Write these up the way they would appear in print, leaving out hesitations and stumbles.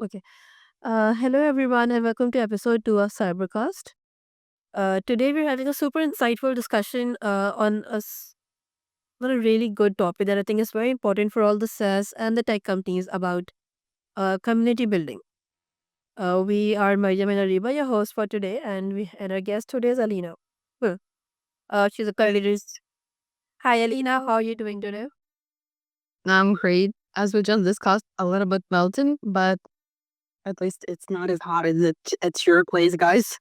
Okay. Hello, everyone, and welcome to episode 2 of CyberCast. Today, we're having a super insightful discussion on a really good topic that I think is very important for all the SaaS and the tech companies about community building. We are Mariam and Ariba, your host for today, and our guest today is Alina. Huh. She's a colleaguist. Hi, Alina. How are you doing today? I'm great. As we just discussed, a little bit melting, but at least it's not as hot as it at your place, guys.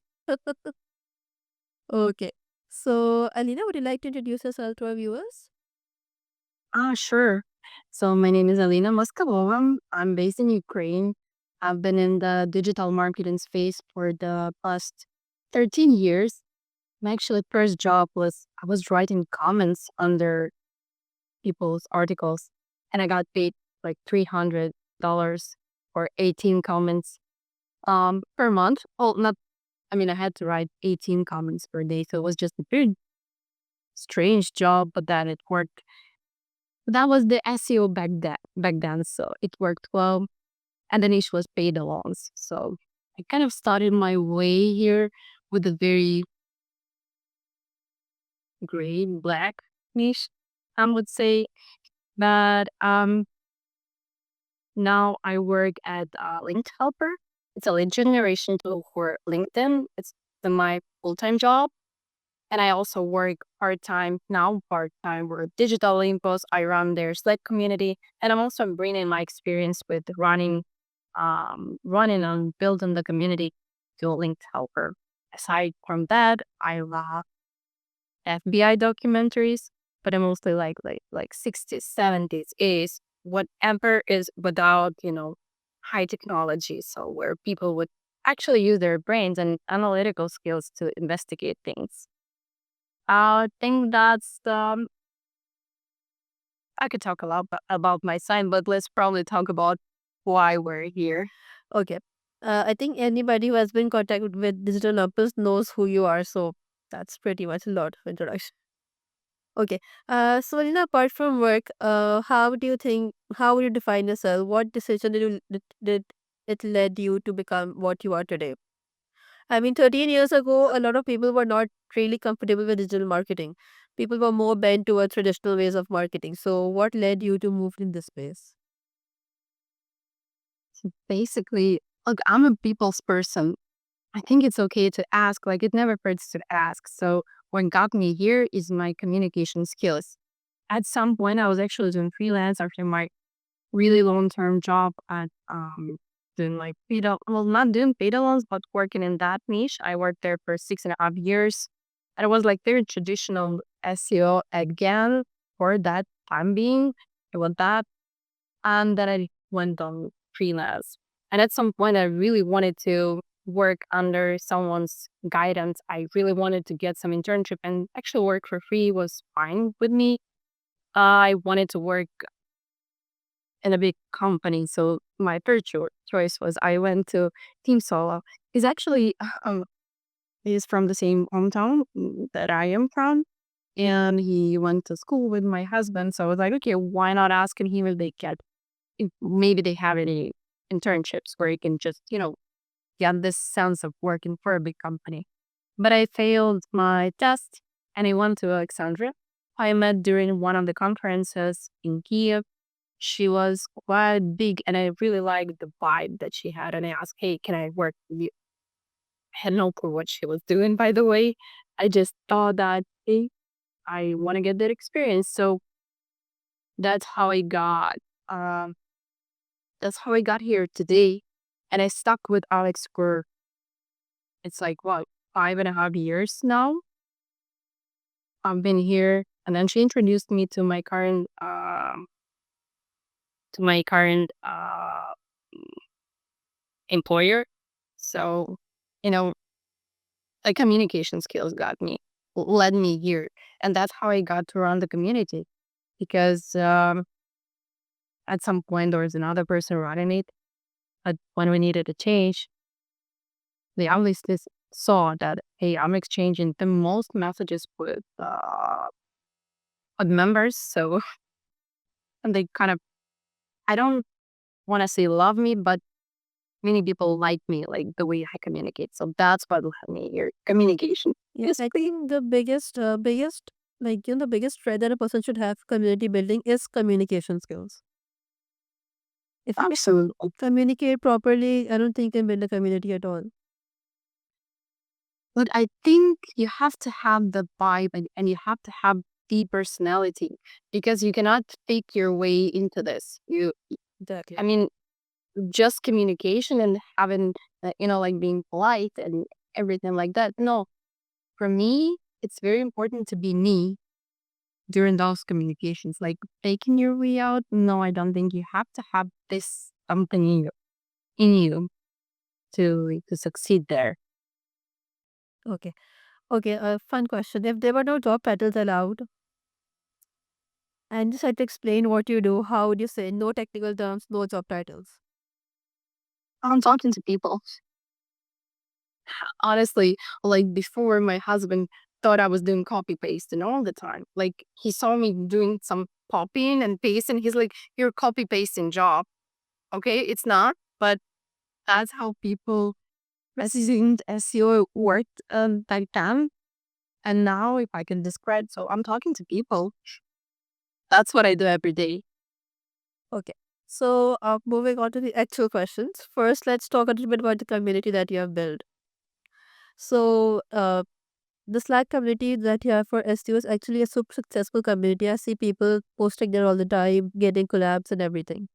Okay. So, Alina, would you like to introduce yourself to our viewers? Sure. So my name is Alina Moskalova. I'm based in Ukraine. I've been in the digital marketing space for the past 13 years. My actually first job was I was writing comments under people's articles, and I got paid like $300 for 18 comments per month. Well, not I mean, I had to write 18 comments per day, so it was just a very strange job, but then it worked. That was the SEO back then, so it worked well. And the niche was paid alongs. So I kind of started my way here with a very gray black niche, I would say. But now I work at Link Helper. It's a lead generation tool for LinkedIn. It's my full-time job. And I also work part time with digital Olympus. I run their Slack community. And I'm also bringing my experience with running and building the community to Linked Helper. Aside from that, I love FBI documentaries, but I mostly like 60s, 70s, is whatever is without, high technology. So where people would actually use their brains and analytical skills to investigate things. I think that's I could talk a lot about my sign, but let's probably talk about why we're here. Okay. I think anybody who has been contacted with digital numbers knows who you are. So that's pretty much a lot of introduction. Okay. So Alina, apart from work, how would you define yourself? What decision did it led you to become what you are today? I mean, 13 years ago, a lot of people were not really comfortable with digital marketing. People were more bent towards traditional ways of marketing. So what led you to move in this space? Basically, look, I'm a people's person. I think it's okay to ask, like, it never hurts to ask. So, what got me here is my communication skills. At some point, I was actually doing freelance after my really long term job at doing like well, not doing paid loans, but working in that niche. I worked there for 6.5 years. And it was like very traditional SEO again for that time being. It was that. And then I went on freelance. And at some point, I really wanted to work under someone's guidance. I really wanted to get some internship, and actually work for free was fine with me. I wanted to work in a big company. So my third choice was I went to Team Solo. He's actually he's from the same hometown that I am from. And he went to school with my husband. So I was like, okay, why not asking him if maybe they have any internships where you can just, get this sense of working for a big company. But I failed my test and I went to Alexandria. I met during one of the conferences in Kiev. She was quite big and I really liked the vibe that she had. And I asked, hey, can I work with you? I had no clue what she was doing, by the way. I just thought that, hey, I want to get that experience. So that's how I got um that's how I got here today. And I stuck with Alex for it's like what 5.5 years now. I've been here and then she introduced me to my current employer. So, you know, the communication skills led me here. And that's how I got to run the community because at some point there was another person running it. But when we needed a change, they obviously saw that, hey, I'm exchanging the most messages with members. So, and they kind of, I don't want to say love me, but many people like me, like the way I communicate. So that's what will help me here. Communication. Yeah, Yes, I please. think the biggest, like, the biggest trait that a person should have community building is communication skills. If you Absolutely. communicate properly, I don't think you can build a community at all. But I think you have to have the vibe and you have to have the personality because you cannot fake your way into this. I Exactly. mean, just communication and having, like being polite and everything like that. No, for me, it's very important to be me during those communications. Like faking your way out. No, I don't think you have to have this something in you to succeed there. Okay. Okay, fun question. If there were no job titles allowed and just had to explain what you do, how would you say no technical terms, no job titles? I'm talking to people. Honestly, like before, my husband thought I was doing copy paste and all the time. Like he saw me doing some copying and pasting. He's like, "You're copy pasting job." Okay, it's not, but that's how people president SEO worked back then. And now, if I can describe, so I'm talking to people. That's what I do every day. Okay. So, moving on to the actual questions. First, let's talk a little bit about the community that you have built. So, the Slack community that you have for SEO is actually a super successful community. I see people posting there all the time, getting collabs and everything.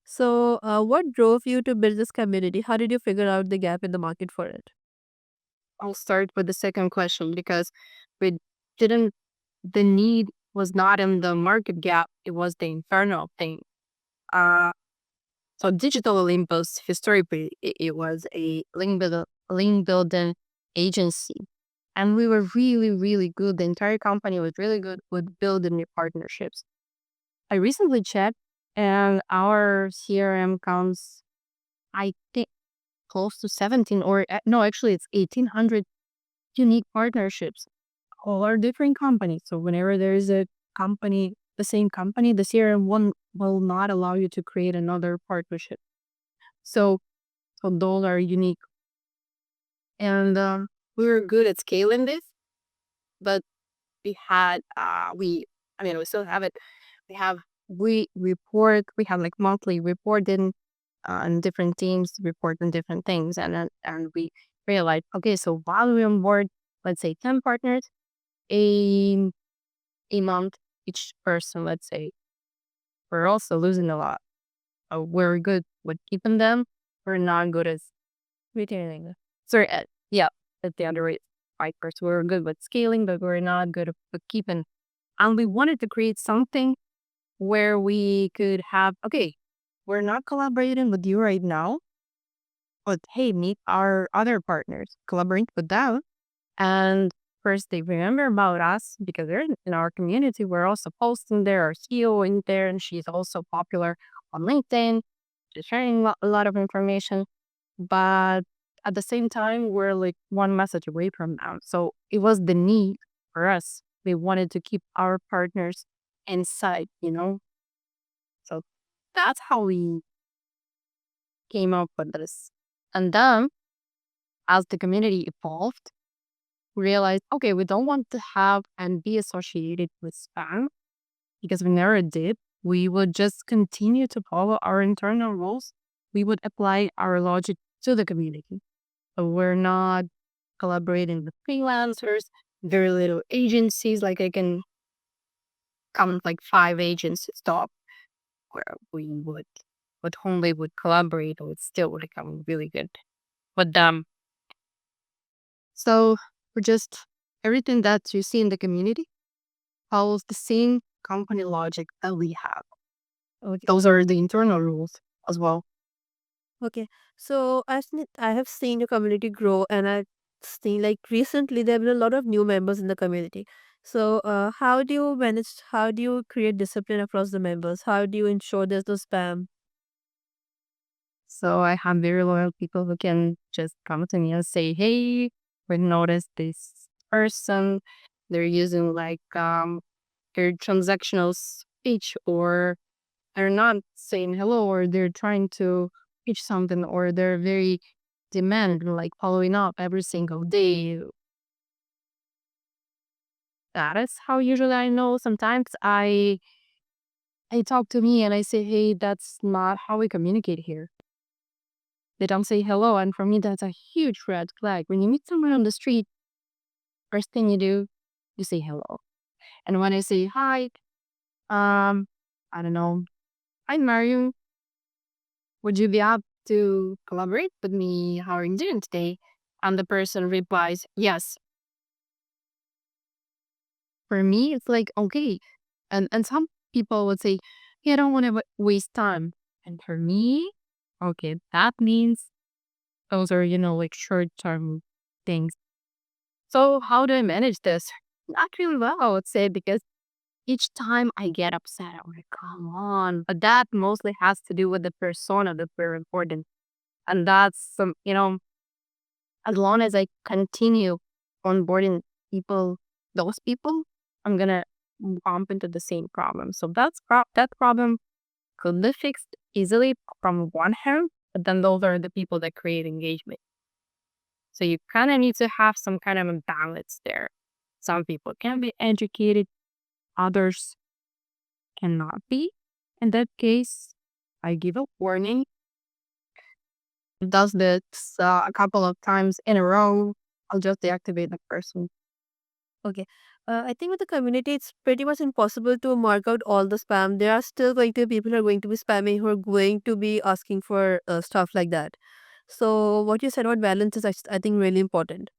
So, what drove you to build this community? How did you figure out the gap in the market for it? I'll start with the second question because we didn't. The need was not in the market gap; it was the internal thing. Uh, So Digital Olympus, historically, it was a link building agency. And we were really, really good. The entire company was really good with building new partnerships. I recently checked and our CRM counts, I think, close to 17 or no, actually it's 1,800 unique partnerships. All are different companies. So whenever there is a company, the same company, the CRM one will not allow you to create another partnership. So So those are unique. And we were good at scaling this, but we had, we still have it. We have, we have like monthly reporting on different teams, report on different things. And we realized, okay, so while we onboard, let's say 10 partners, a, a month, each person, let's say, we're also losing a lot. We're good with keeping them. We're not good at Retaining. Sorry, yeah, at the other bikers. We were good with scaling, but we're not good at bookkeeping. And we wanted to create something where we could have, okay, we're not collaborating with you right now, but hey, meet our other partners, collaborate with them. And first, they remember about us because they're in our community. We're also posting there, our CEO in there, and she's also popular on LinkedIn, she's sharing a lot of information. But at the same time, we're like one message away from them. So it was the need for us. We wanted to keep our partners inside. So that's how we came up with this. And then as the community evolved, we realized, okay, we don't want to have and be associated with spam because we never did. We would just continue to follow our internal rules. We would apply our logic to the community. So we're not collaborating with freelancers, very little agencies. Like I can count like 5 agencies top where we would, with whom we would collaborate or still would become really good with them. So we're just everything that you see in the community follows the same company logic that we have. Okay. Those are the internal rules as well. Okay. So I have seen your community grow, and I've seen, like, recently there have been a lot of new members in the community. So, how do you manage? How do you create discipline across the members? How do you ensure there's no spam? So I have very loyal people who can just come to me and say, "Hey, we noticed this person. They're using like their transactional speech, or they're not saying hello, or they're trying to pitch something, or they're very demanding, like following up every single day. That is how usually I know. Sometimes I talk to me and I say, hey, that's not how we communicate here. They don't say hello. And for me, that's a huge red flag. When you meet someone on the street, first thing you do, you say hello. And when I say hi, um, I don't know, hi Mario, would you be up to collaborate with me? How are you doing today? And the person replies, yes. For me, it's like, okay. And some people would say, yeah, I don't want to waste time. And for me, okay, that means those are, like short term things. So how do I manage this? Not really well, I would say, because each time I get upset, I'm like, come on. But that mostly has to do with the persona that we're important. And that's as long as I continue onboarding people, those people, I'm gonna bump into the same problem. So that problem could be fixed easily from one hand, but then those are the people that create engagement. So you kind of need to have some kind of a balance there. Some people can be educated, others cannot be. In that case, I give a warning. Does this a couple of times in a row, I'll just deactivate the person. Okay. I think with the community, it's pretty much impossible to mark out all the spam. There are still going to be people who are going to be spamming, who are going to be asking for stuff like that. So what you said about balance is, I think, really important.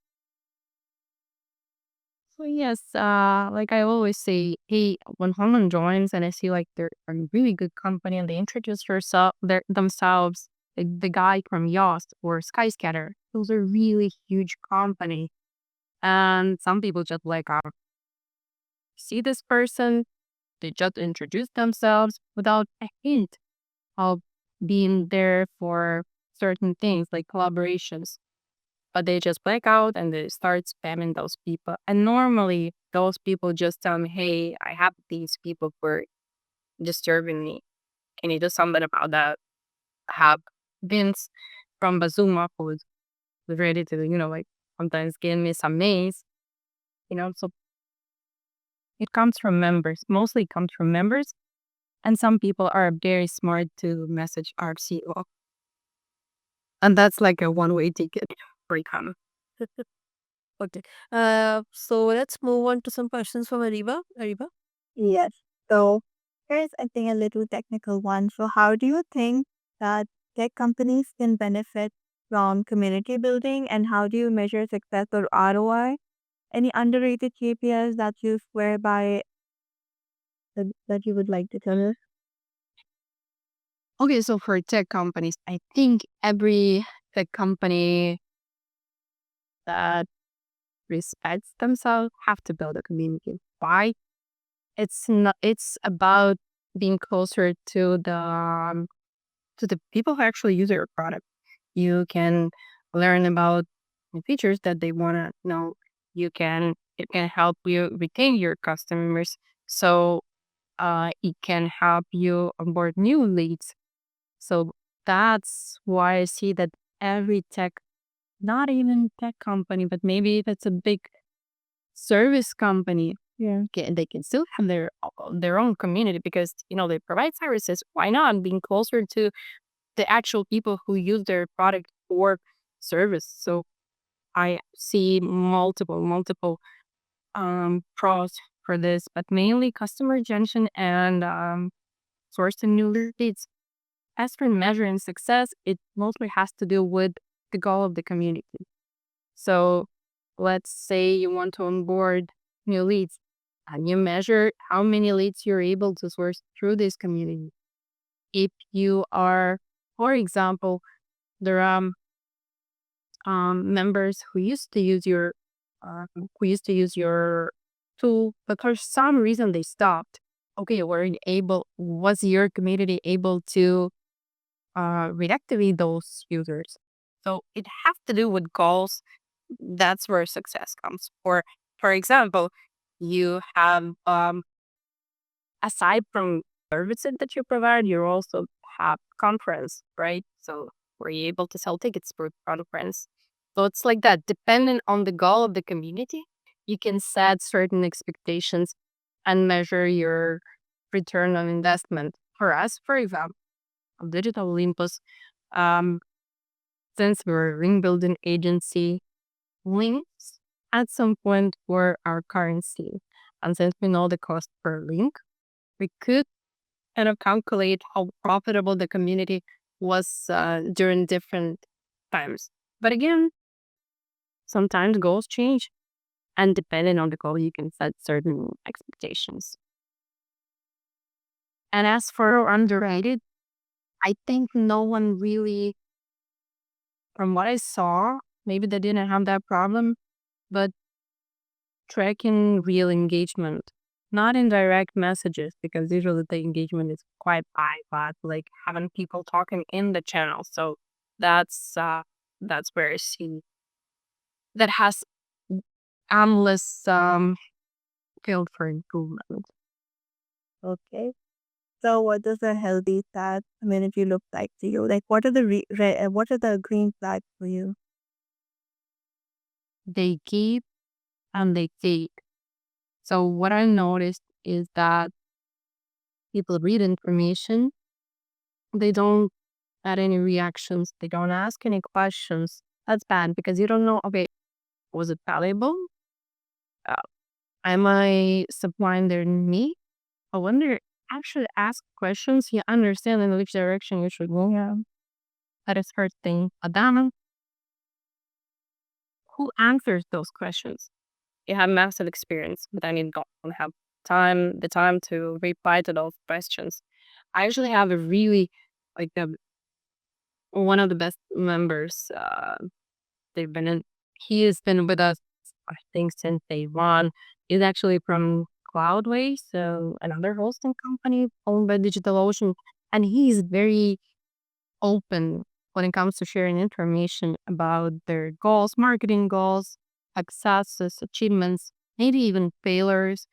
So yes, like I always say, hey, when someone joins and I see like they're a really good company and they introduce themselves, like the guy from Yoast or Skyscatter, those are really huge company. And some people just like see this person, they just introduce themselves without a hint of being there for certain things like collaborations. But they just black out and they start spamming those people. And normally those people just tell me, hey, I have these people for disturbing me. Can you do something about that? I have Vince from Bazuma who's ready to, like sometimes give me some mails, so it comes from members. Mostly it comes from members. And some people are very smart to message our CEO. And that's like a one-way ticket for economy. Okay. So let's move on to some questions from Ariba. Ariba. Yes. So here's, I think, a little technical one. So, how do you think that tech companies can benefit from community building, and how do you measure success or ROI? Any underrated KPIs that you swear by that you would like to tell us? Okay, so for tech companies, I think every tech company that respects themselves have to build a community. Why? It's not. It's about being closer to the people who actually use your product. You can learn about the features that they want to know. It can help you retain your customers. So it can help you onboard new leads. So that's why I see that every tech, not even tech company, but maybe if it's a big service company, they can still have their own community because they provide services. Why not being closer to the actual people who use their product or service? So I see multiple pros for this, but mainly customer retention and sourcing new leads. As for measuring success, it mostly has to do with the goal of the community. So let's say you want to onboard new leads and you measure how many leads you're able to source through this community. If you are, for example, there are members who used to use your tool, but for some reason they stopped. Okay, was your community able to reactivate those users? So it has to do with goals. That's where success comes. For example, you have aside from services that you provide, you also have conference, right? So were you able to sell tickets for conference? So it's like that. Depending on the goal of the community, you can set certain expectations and measure your return on investment. For us, for example, of Digital Olympus, um, since we're a ring building agency, links at some point were our currency. And since we know the cost per link, we could kind of calculate how profitable the community was during different times. But again, sometimes goals change, and depending on the goal, you can set certain expectations. And as for underrated, I think no one really, from what I saw, maybe they didn't have that problem, but tracking real engagement, not in direct messages, because usually the engagement is quite high, but like having people talking in the channel. So that's that's where I see that has endless field for improvement. Okay. So what does a healthy SaaS community look like to you? Like what are the what are the green flags for you? They give and they take. So what I noticed is that people read information, they don't add any reactions, they don't ask any questions. That's bad because you don't know, okay, was it valuable? Uh, am I supplying their need? I wonder, actually ask questions, you understand in which direction you should go. Yeah. That is first thing. Adana, who answers those questions? You have massive experience, but then you don't have the time to reply to those questions. I actually have a really like one of the best members. They've been in. He has been with us, I think, since day one. He's actually from Cloudway, so another hosting company owned by DigitalOcean, and he's very open when it comes to sharing information about their goals, marketing goals, successes, achievements, maybe even failures.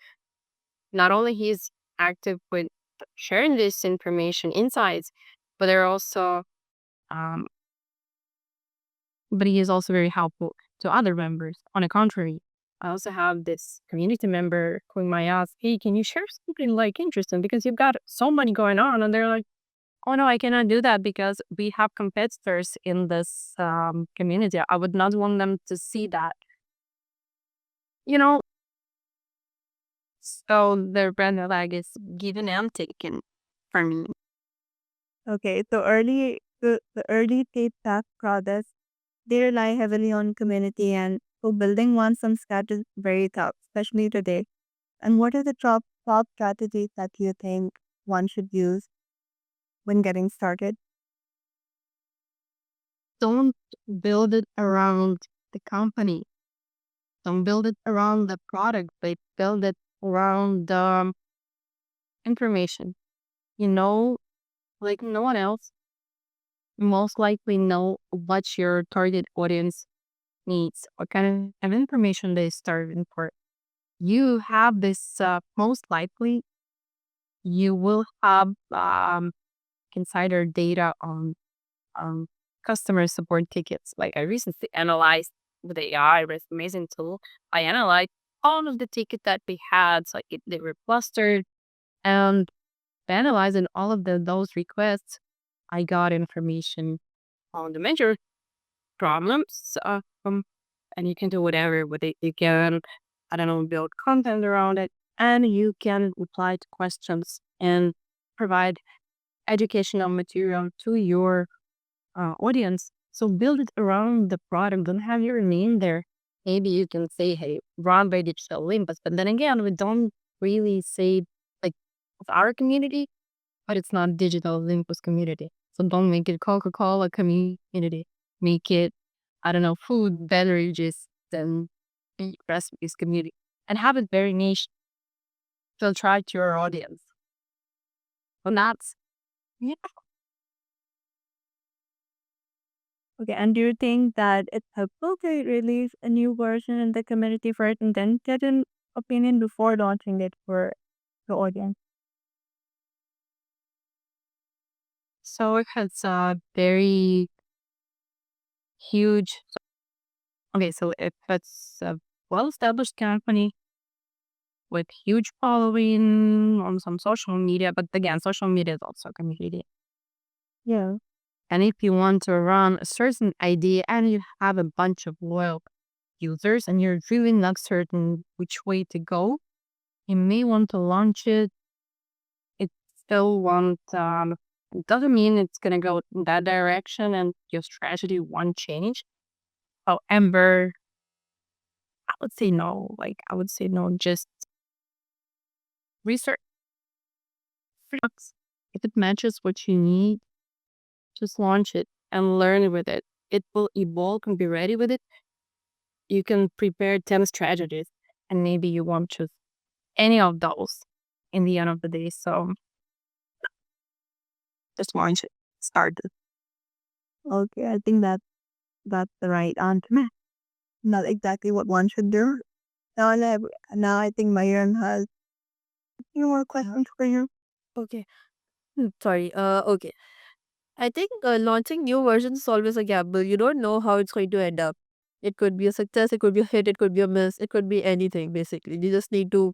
Not only he's active with sharing this information, insights, but they're also um, but he is also very helpful to other members. On the contrary, I also have this community member who might ask, "Hey, can you share something like interesting? Because you've got so many going on," and they're like, "Oh no, I cannot do that because we have competitors in this community. I would not want them to see that." You know, so their brand lag is given and taken for me. Okay, so the early stage SaaS products, they rely heavily on community, and so building one from scratch is very tough, especially today. And what are the top strategies that you think one should use when getting started? Don't build it around the company. Don't build it around the product, but build it around the information. You know, like no one else most likely know what your target audience needs, what kind of information they're starving for. You have this, most likely, you will have insider data on um, customer support tickets. Like I recently analyzed with AI, with amazing tool, I analyzed all of the tickets that we had. So they were clustered and by analyzing all of those requests, I got information on the major problems. And you can do whatever with it. You can, I don't know, build content around it, and you can reply to questions and provide educational material to your audience. So build it around the product. Don't have your name there. Maybe you can say, "Hey, run by Digital Olympus," but then again, we don't really say like it's our community, but it's not Digital Olympus community. So don't make it Coca-Cola community. Make it, I don't know, food, beverages, then recipes community, and have it very niche. Filter out your audience. And that's yeah. Okay, and do you think that it's helpful to release a new version in the community first and then get an opinion before launching it for the audience? So it has a very huge. Okay, so if it's a well-established company with huge following on some social media, but again, social media is also a community. Yeah. And if you want to run a certain idea and you have a bunch of loyal users and you're really not certain which way to go, you may want to launch it. It still won't, it doesn't mean it's going to go in that direction and your strategy won't change. However, I would say no. I would say no, just research. If it matches what you need, just launch it and learn with it. It will evolve and be ready with it. You can prepare 10 strategies and maybe you won't choose any of those in the end of the day. So just launch it. Start it. Okay, I think that's the right answer. Not exactly what one should do. Now I think Mayran has a few more questions for you. Okay. Sorry. Okay. I think launching new versions is always a gamble. You don't know how it's going to end up. It could be a success, it could be a hit, it could be a miss, it could be anything basically. You just need to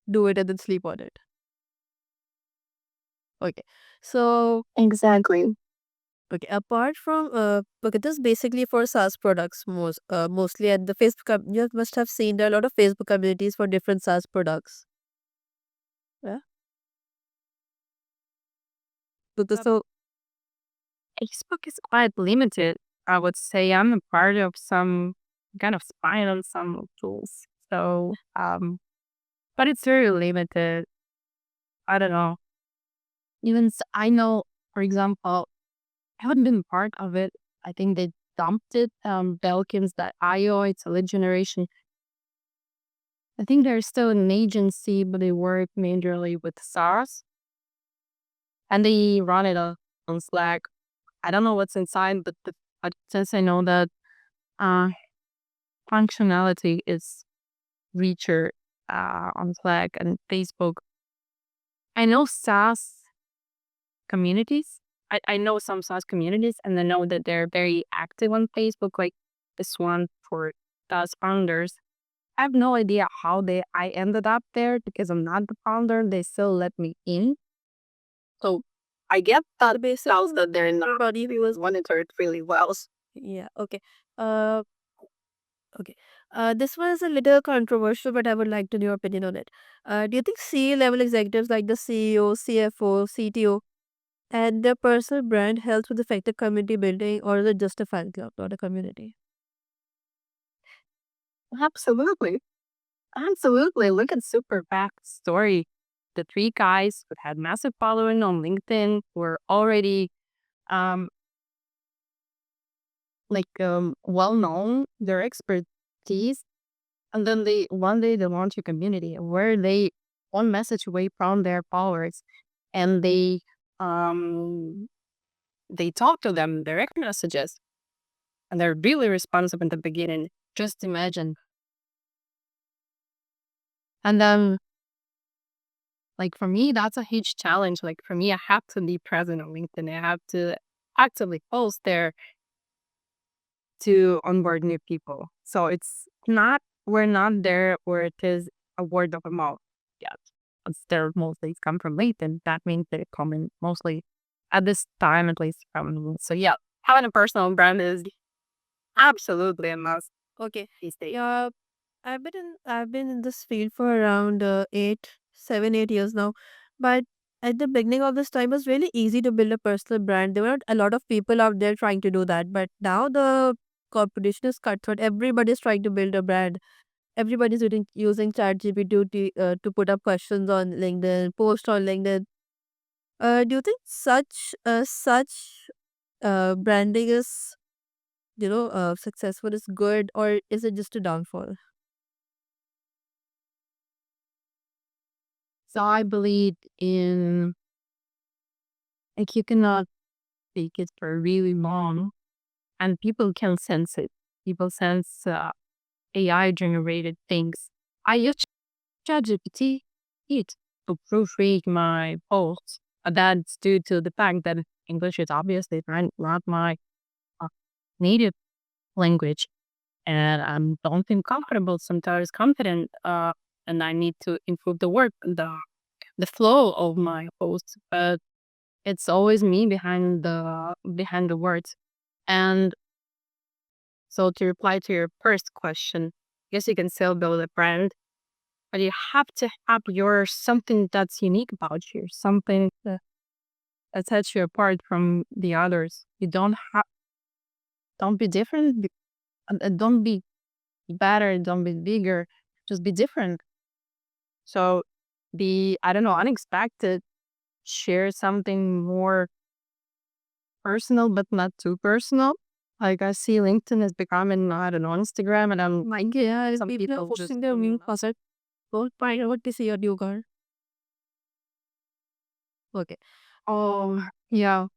do it and then sleep on it. Okay. So, Exactly. okay, apart from okay, this is basically for SaaS products mostly, and the Facebook you must have seen there are a lot of Facebook communities for different SaaS products. Yeah. So Facebook is quite limited. I would say I'm a part of some kind of spying on some tools. So, but it's very limited. I don't know. I know, for example, I haven't been part of it. I think they dumped it. Belkins.io, it's a lead generation. I think they're still an agency, but they work majorly with SaaS and they run it on Slack. I don't know what's inside, but since I know that uh, functionality is richer on Slack and Facebook, I know SaaS communities. I know some SaaS communities and I know that they're very active on Facebook, like this one for SaaS founders. I have no idea how I ended up there because I'm not the founder. They still let me in. So I get that sounds that they're not body was monitored really well. yeah, okay. Uh okay. This one is a little controversial, but I would like to know your opinion on it. Do you think C-level executives like the CEO, CFO, CTO, and their personal brand helps with effective community building, or is it just a fan club, not a community? Absolutely. Absolutely. Look at Super Back's story. The three guys who had massive following on LinkedIn were already um well known, their expertise. And then they one day they launch a community where they one message away from their followers and um they talk to them direct messages and they're really responsive in the beginning. Just imagine. And then for me, that's a huge challenge. Like for me, I have to be present on LinkedIn. I have to actively post there to onboard new people. So we're not there where it is a word of a mouth yet. It's there mostly come from LinkedIn. That means they're coming mostly at this time, at least from me. So yeah, having a personal brand is absolutely a must Okay. these days. Yeah, I've been in this field for around 8 7 8 years now, but at the beginning of this time, it was really easy to build a personal brand. There weren't a lot of people out there trying to do that, but now the competition is cutthroat. Everybody's trying to build a brand. Everybody's using ChatGPT to put up questions on LinkedIn, post on LinkedIn. Do you think such branding is successful, is good, or is it just a downfall? So I believe in you cannot take it for really long and people can sense it. People sense AI generated things. I use ChatGPT it to proofread my posts. That's due to the fact that English is obviously not my uh, native language, and I don't feel comfortable sometimes confident. And I need to improve the flow of my posts, but it's always me behind the words. And so to reply to your first question, yes, you can still build a brand, but you have to have your something that's unique about you, something that sets you apart from the others. You don't be different, don't be better, don't be bigger, just be different. So be, I don't know, unexpected, share something more personal, but not too personal. Like I see LinkedIn is becoming, I don't know, Instagram, and I'm My God, some people are people just posting their new closet. Don't find out what to see your new car. Okay. oh yeah.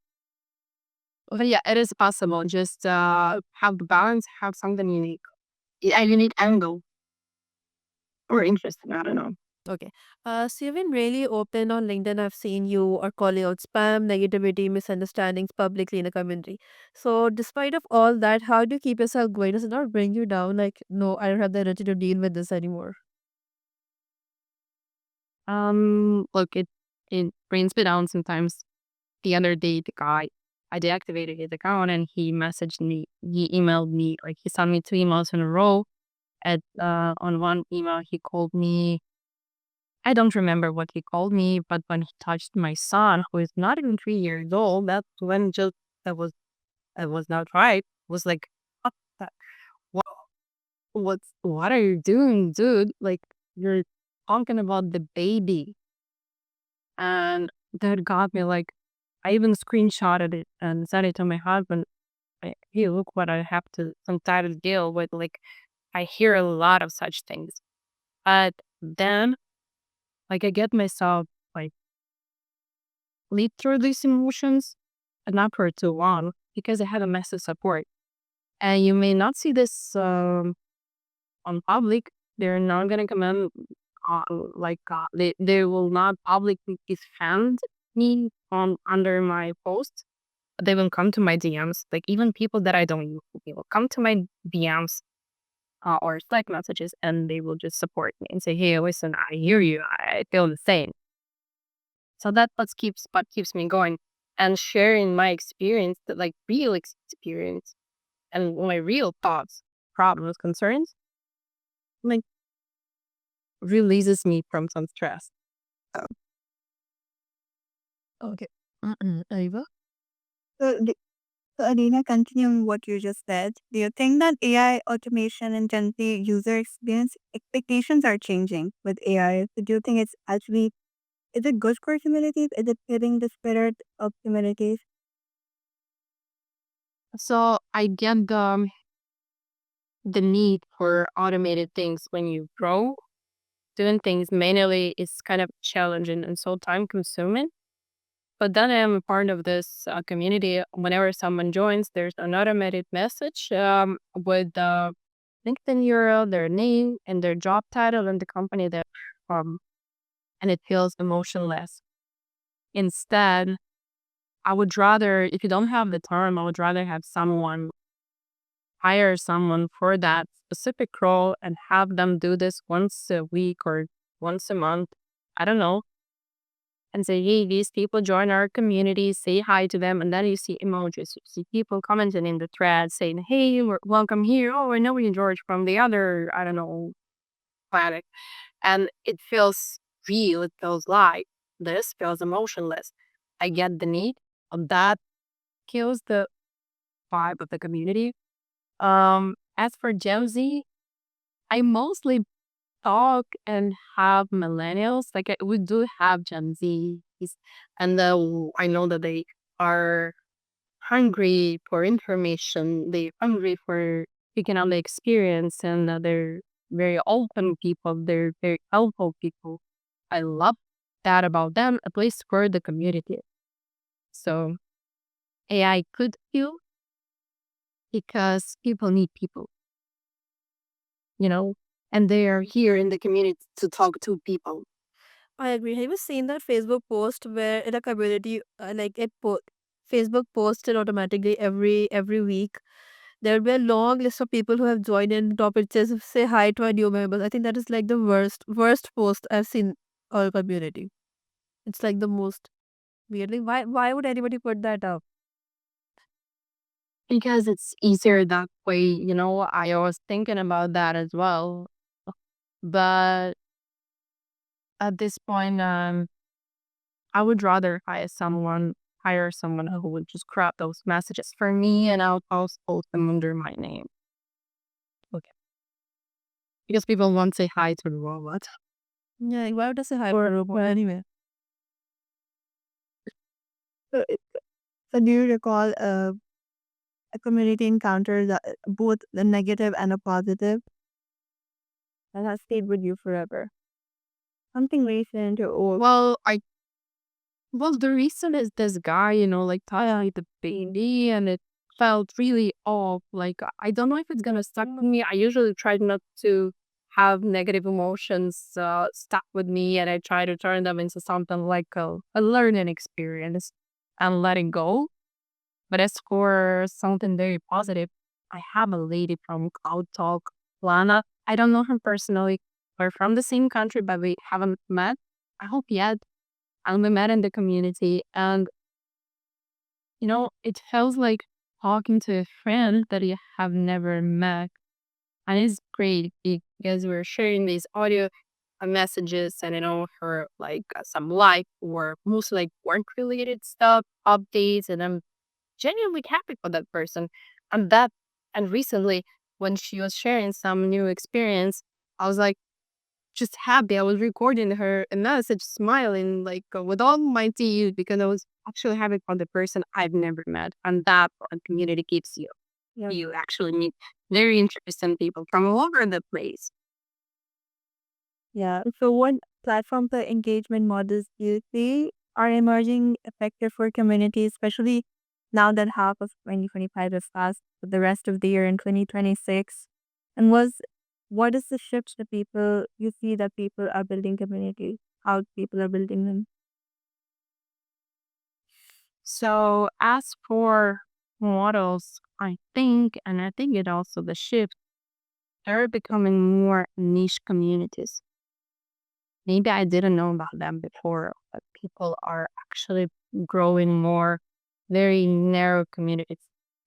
But yeah, it is possible. Just have the balance, have something unique. A unique angle or interesting. I don't know. Okay. So you've been really open on LinkedIn. I've seen you are calling out spam, negativity, misunderstandings publicly in the community. So despite of all that, how do you keep yourself going? Does it not bring you down? Like, no, I don't have the energy to deal with this anymore. Look, it brings me down sometimes. The other day, the guy, I deactivated his account, and he messaged me. He emailed me, like he sent me 2 emails in a row. At on one email, he called me. I don't remember what he called me, but when he touched my son, who is not even 3 years old, that's when just that was not right. Was like, what, the, what, what are you doing, dude? Like you're talking about the baby, and that got me like. I even screenshotted it and sent it to my husband. Hey, look what I have to sometimes deal with. Like I hear a lot of such things, but then like I get myself like lead through these emotions, and not for too long because I have a massive support. And you may not see this on public. They're not gonna come in they will not publicly defend me on under my post. They will come to my DMs. Like even people that I don't know, they will come to my DMs or Slack messages, and they will just support me and say, "Hey, listen, I hear you. I feel the same." So that what keeps me going, and sharing my experience, that like real experience and my real thoughts, problems, concerns, like releases me from some stress. So, Okay. Ariba? So, so Alina, continuing what you just said, do you think that AI automation and Gen Z user experience expectations are changing with AI? So do you think it's actually, is it good for communities? Is it hitting the spirit of communities? so I get the need for automated things when you grow. Doing things manually is kind of challenging and so time consuming. But then I am a part of this community. Whenever someone joins, there's an automated message with the LinkedIn URL, their name, and their job title and the company they're from, and it feels emotionless. Instead, I would rather, if you don't have the time, I would rather have someone hire someone for that specific role and have them do this once a week or once a month. I don't know, and say, hey, these people join our community, say hi to them. And then you see emojis, you see people commenting in the thread saying, hey, welcome here. Oh, I know you, George, from the other, I don't know, planet. And it feels real, it feels live. This feels emotionless. I get the need of that, kills the vibe of the community. As for Gen Z, I mostly talk and have millennials. Like we do have Gen Zs, and I know that they are hungry for information. They're hungry for picking up the experience, and they're very open people. They're very helpful people. I love that about them, at least for the community. So AI could heal because people need people, you know, and they are here in the community to talk to people. I agree. Have you seen that Facebook post where in a community, like it Facebook posted automatically every week. There will be a long list of people who have joined in. Top it says say hi to our new members. I think that is like the worst post I've seen our community. It's like the most weirdly. Why would anybody put that up? Because it's easier that way. I was thinking about that as well. But at this point, I would rather hire someone who would just grab those messages for me, and I'll post them under my name. Okay. Because people won't say hi to the robot. Yeah, why would I say hi for a robot anyway? So, so do you recall a community encounter that both the negative and a positive that has stayed with you forever? Something recent or old? Well, the reason is this guy, like tied the baby, and it felt really off. Like, I don't know if it's gonna stuck with me. I usually try not to have negative emotions stuck with me, and I try to turn them into something like a learning experience and letting go. But as for something very positive, I have a lady from Cloud Talk, Lana. I don't know her personally. We're from the same country, but we haven't met. I hope yet. And we met in the community. And, it feels like talking to a friend that you have never met. And it's great because we're sharing these audio messages and, her like some life or mostly like work related stuff, updates. And I'm genuinely happy for that person. And recently when she was sharing some new experience, I was like just happy. I was recording her a message, smiling like with all my teeth because I was actually happy for the person I've never met. And that community gives you. Yeah. You actually meet very interesting people from all over the place. Yeah. So what platform for engagement models do you see are emerging effective for communities, especially now that half of 2025 has passed, but the rest of the year in 2026? And what is the shift that people you see that people are building communities, how people are building them? So as for models, and I think it also the shift, they're becoming more niche communities. Maybe I didn't know about them before, but people are actually growing more very narrow communities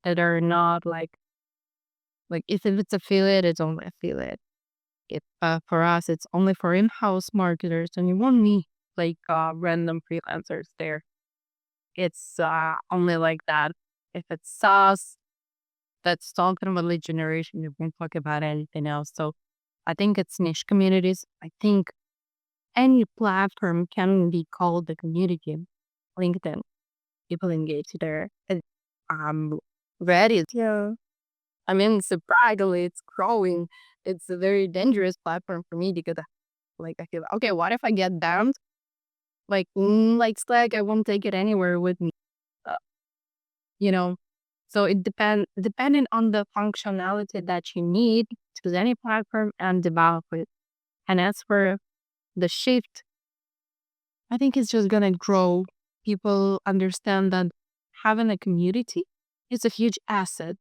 that are not like if it's affiliate, it's only affiliate. If for us, it's only for in-house marketers, and you won't meet like random freelancers there. It's only like that. If it's SaaS, that's talking about lead generation. You won't talk about anything else. So I think it's niche communities. I think any platform can be called the community. LinkedIn, people engage there. And, Reddit, Yeah. I mean, surprisingly, it's growing. It's a very dangerous platform for me because, like, I feel okay. What if I get down? Like Slack, I won't take it anywhere with me. Uh, you know, so it depending on the functionality that you need to any platform and develop it. And as for the shift, I think it's just gonna grow. People understand that having a community is a huge asset.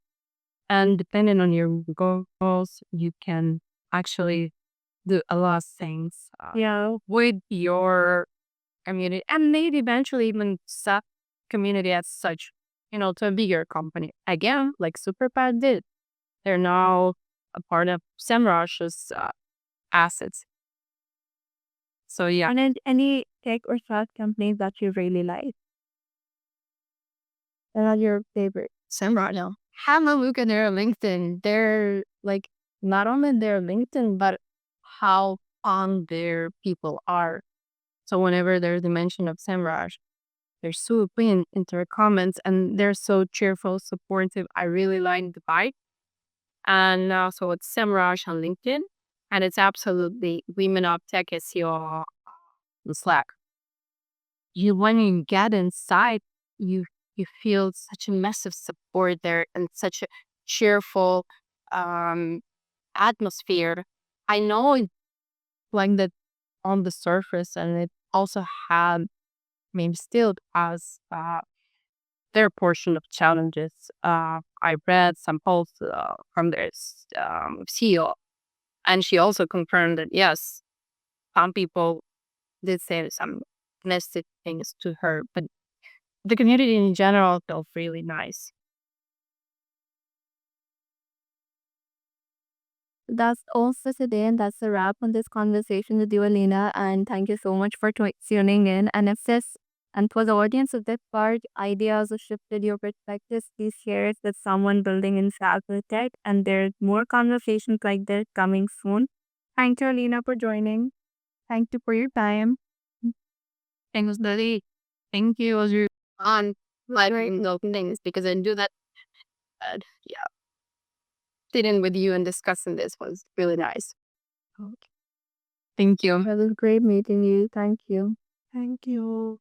And depending on your goals, you can actually do a lot of things Yeah. with your community and maybe eventually even sub community as such, to a bigger company. Again, like Superpad did. They're now a part of SEMrush's assets. So yeah, And then any tech or SaaS companies that you really like that are your favorite? SEMrush now. Have a look at their LinkedIn. They're like not only their LinkedIn, but how on their people are. So whenever there's a mention of SEMrush, they're so open into their comments and they're so cheerful, supportive. I really like the vibe. And also it's SEMrush on LinkedIn. And it's absolutely Women of Tech SEO on Slack. When you get inside, you feel such a massive support there and such a cheerful um, atmosphere. I know it like that on the surface, and it also had maybe still has their portion of challenges. I read some posts from their CEO, and she also confirmed that yes, some people did say some nasty things to her, but the community in general felt really nice. That's all for today, and that's a wrap on this conversation with you, Alina. And thank you so much for tuning in. And if this, and for the audience of this part, ideas or shifted your perspectives, please share it with someone building in SaaS or tech. And there's more conversations like this coming soon. Thank you, Alina, for joining. Thank you for your time. Thanks, Lily. Thank you as you on lighting those things because I do that. Yeah, sitting with you and discussing this was really nice. Thank you. It was great meeting you. Thank you. Thank you.